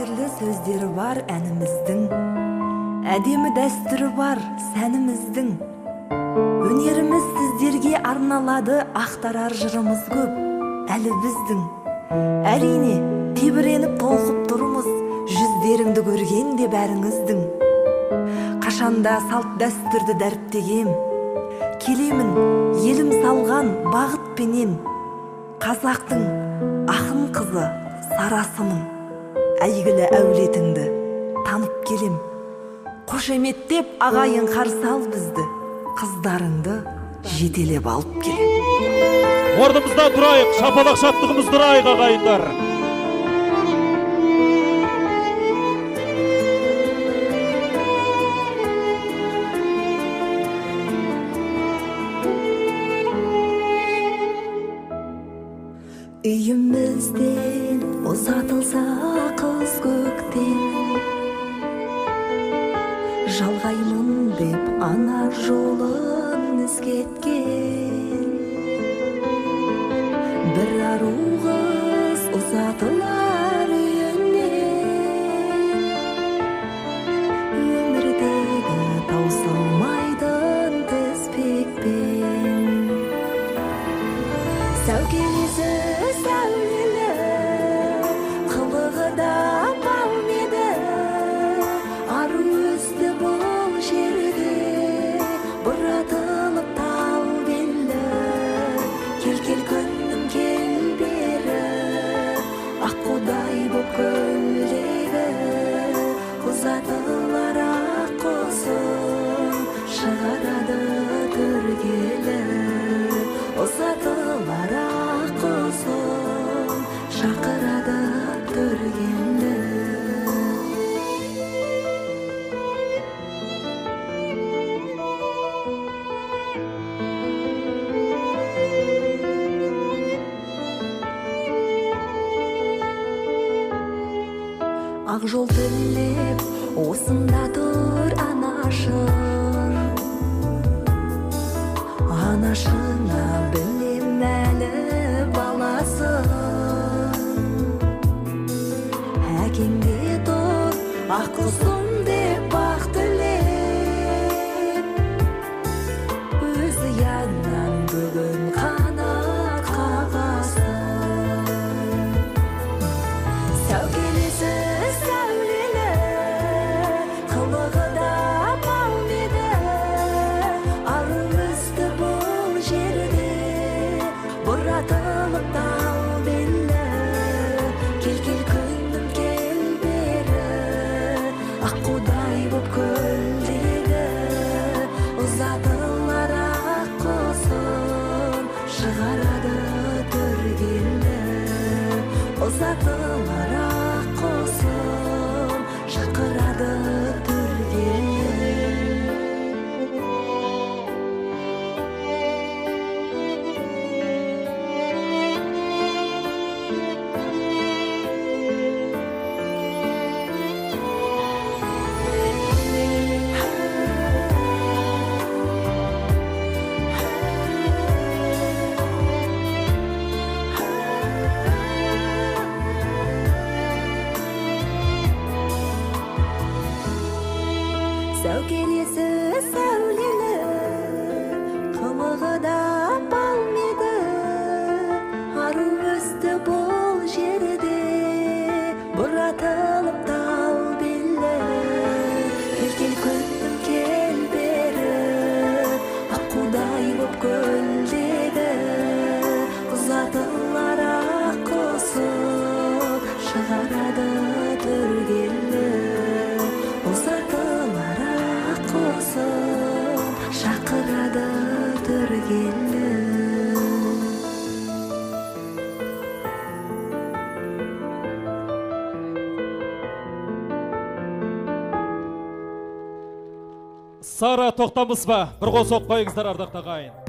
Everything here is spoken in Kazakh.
Сирлі сөздері бар әніміздің, әдемі дәстүрі бар сәніміздің. Өнеріміз сіздерге арналады, ақтарар жырымыз көп, әлі біздің. Әрине, тебіреніп толқып тұрмыз, жүздеріңді көргенде бәріңіздің. Қашанда салт дәстүрді дәріптегем, келемін елім салған бағытпенен. Қазақтың ақын қызы сарасымын, әйгілі әулетіңді танып келем. Қошеметтеп ағайын қарсы ал бізді, қыздарыңды жетелеп алып келем. Орнымызда тұрайық, шапалақ шаттығымыз тұрайық ағайындар. Үйімізден ұзатылса қыз көктен, жалғаймын деп ана жолын ізгеткен. Бір ару қыз ұзатылар үйінен, өмірдегі таусылмайтын тізбекпен. Сәукелесі сәулелі, қылығы да палмеді, ару өсті бұл жерде, бұратылып тал белі. Кел күнім кел бері, аққудай боп көлдегі, ұзатылар ақ құсым, шығарады төргелі. Ұзатылар ақ құсым, шақырады төргелі. Ақ жол тілеп, осында тұр анашым. Анашыңа білем әлі баласын. Әкеңде тұр, ақ құсым деп бақ тілеп. Өз ұяннан бүгін қанат қағасың. Сәукелесі сәулелі, қылығы да палмеді, ару өсті бұл жерде, бұратылып тал белі. Кел күнім кел бері, аққудай боп көлдегі, ұзатылар ақ құсым, шығарады төргелі. Ұзатылар ақ құсым, шақырады төргелі. Сәукелесі сәулелі, қылығы да палмеді, ару өсті бұл жерде, бұратылып тал белі. Кел күнім кел бері, аққудай боп көлдегі, ұзатылар ақ құсым, шығарады төргелі. Ұзатылар ақ құсым, шақырады төргелі. Сара тоқтамыз ба? Бір қол соқпайыңыздар ардақты ағайын.